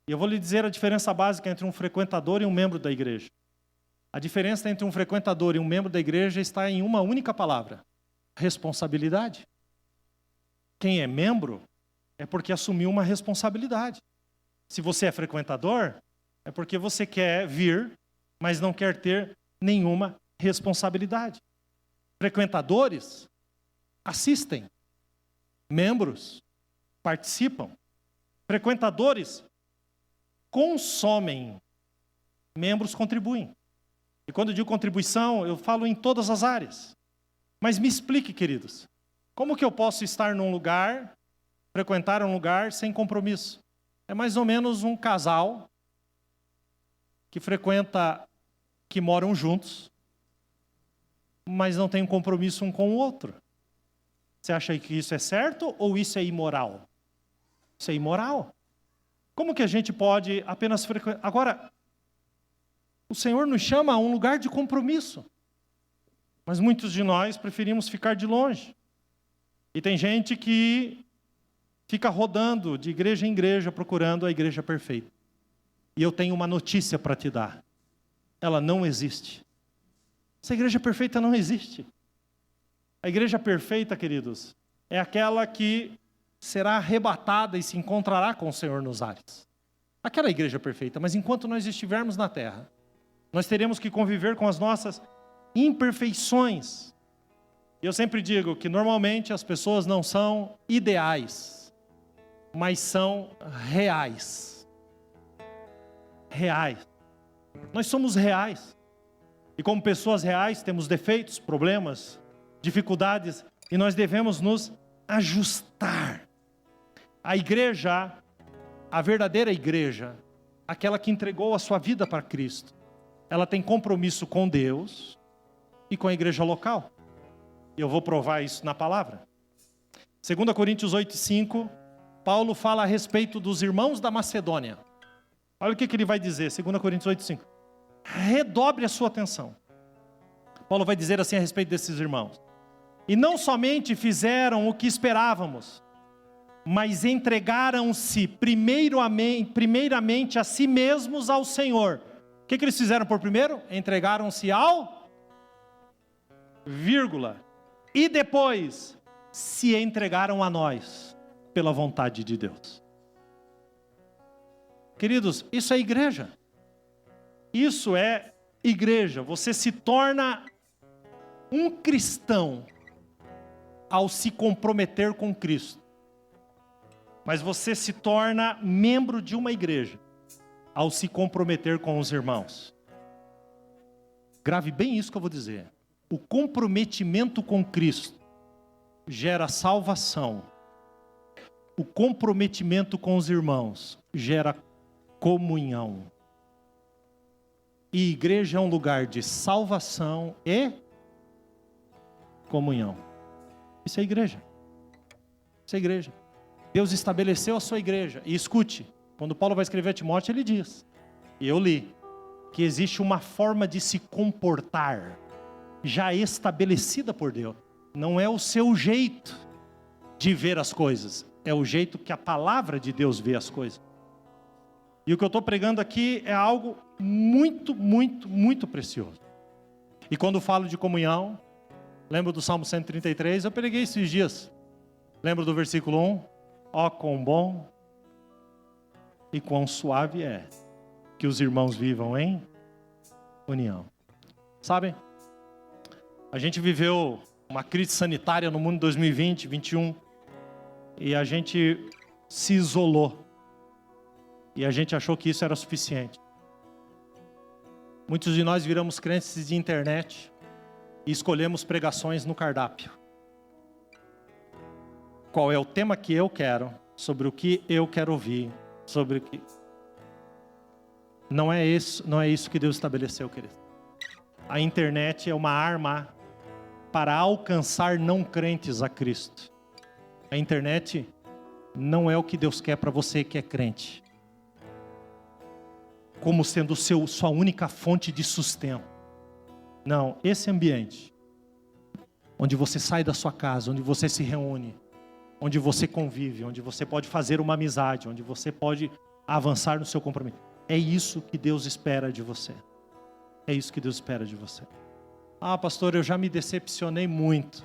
E eu vou lhe dizer a diferença básica entre um frequentador e um membro da igreja. A diferença entre um frequentador e um membro da igreja está em uma única palavra: responsabilidade. Quem é membro é porque assumiu uma responsabilidade. Se você é frequentador, é porque você quer vir, mas não quer ter nenhuma responsabilidade. Frequentadores assistem, membros participam, frequentadores consomem, membros contribuem. E quando eu digo contribuição, eu falo em todas as áreas. Mas me explique, queridos, como que eu posso estar num lugar, frequentar um lugar sem compromisso? É mais ou menos um casal que frequenta, que moram juntos, mas não tem um compromisso um com o outro. Você acha que isso é certo ou isso é imoral? Isso é imoral. Como que a gente pode apenas frequentar? Agora, o Senhor nos chama a um lugar de compromisso, mas muitos de nós preferimos ficar de longe. E tem gente que fica rodando de igreja em igreja procurando a igreja perfeita. E eu tenho uma notícia para te dar. Ela não existe. Essa igreja perfeita não existe. A igreja perfeita, queridos, é aquela que será arrebatada e se encontrará com o Senhor nos ares. Aquela igreja perfeita, mas enquanto nós estivermos na terra, nós teremos que conviver com as nossas imperfeições. Eu sempre digo que normalmente as pessoas não são ideais, mas são reais. Reais. Nós somos reais. E como pessoas reais, temos defeitos, problemas, dificuldades, e nós devemos nos ajustar. A igreja, a verdadeira igreja, aquela que entregou a sua vida para Cristo, ela tem compromisso com Deus e com a igreja local. E eu vou provar isso na palavra. 2 Coríntios 8:5, Paulo fala a respeito dos irmãos da Macedônia. Olha o que ele vai dizer, 2 Coríntios 8:5. Redobre a sua atenção. Paulo vai dizer assim a respeito desses irmãos. E não somente fizeram o que esperávamos, mas entregaram-se primeiramente a si mesmos ao Senhor. O que eles fizeram por primeiro? Entregaram-se ao, e depois se entregaram a nós, pela vontade de Deus. Queridos, isso é igreja. Isso é igreja. Você se torna um cristão ao se comprometer com Cristo. Mas você se torna membro de uma igreja ao se comprometer com os irmãos. Grave bem isso que eu vou dizer. O comprometimento com Cristo gera salvação. O comprometimento com os irmãos gera comunhão. E igreja é um lugar de salvação e comunhão. Isso é igreja. Isso é igreja. Deus estabeleceu a sua igreja. E escute, quando Paulo vai escrever a Timóteo, ele diz, e eu li, que existe uma forma de se comportar já estabelecida por Deus. não é o seu jeito de ver as coisas, é o jeito que a palavra de Deus vê as coisas. E o que eu estou pregando aqui é algo muito, muito, muito precioso. E quando falo de comunhão, lembro do Salmo 133, eu preguei esses dias. Lembro do versículo 1? Ó, quão bom e quão suave é que os irmãos vivam em união. Sabem? A gente viveu uma crise sanitária no mundo em 2020, 2021, e a gente se isolou. E a gente achou que isso era suficiente. Muitos de nós viramos crentes de internet e escolhemos pregações no cardápio. Qual é o tema que eu quero, sobre o que eu quero ouvir, sobre o que... Não é isso que Deus estabeleceu, querido. A internet é uma arma para alcançar não crentes a Cristo. A internet não é o que Deus quer para você que é crente, como sendo sua única fonte de sustento. Não, esse ambiente, onde você sai da sua casa, onde você se reúne, onde você convive, onde você pode fazer uma amizade, onde você pode avançar no seu compromisso. É isso que Deus espera de você. É isso que Deus espera de você. Ah, pastor, eu já me decepcionei muito.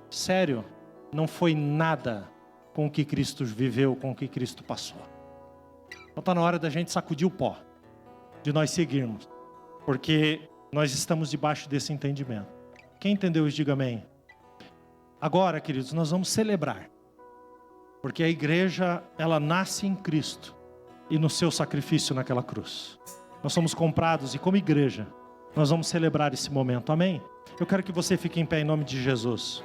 Sério, não foi nada com o que Cristo viveu, com o que Cristo passou. Então está na hora da gente sacudir o pó, de nós seguirmos, porque nós estamos debaixo desse entendimento. Quem entendeu isso, diga amém. Agora, queridos, nós vamos celebrar, porque a igreja, ela nasce em Cristo e no seu sacrifício naquela cruz. Nós somos comprados e como igreja, nós vamos celebrar esse momento, amém? Eu quero que você fique em pé em nome de Jesus.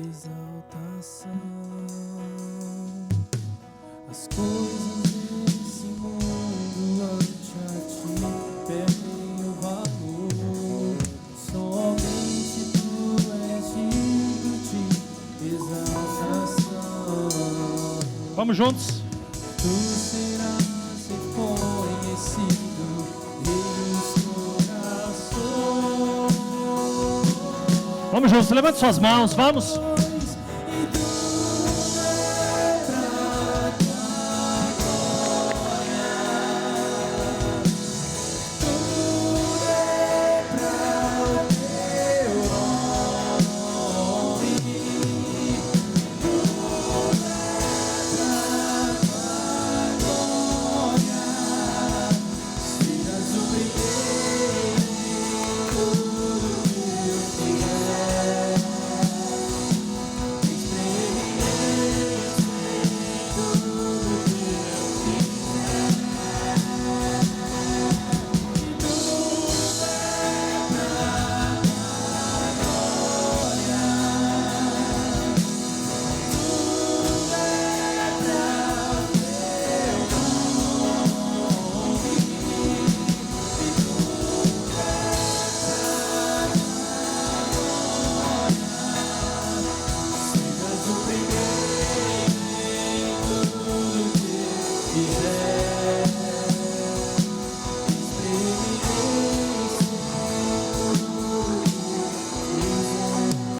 Exaltação, as coisas desse mundo ante a ti perdem o valor. Somente tu és digno de exaltação. Vamos juntos? Tu serás reconhecido em os corações. Vamos juntos, levante suas mãos, vamos.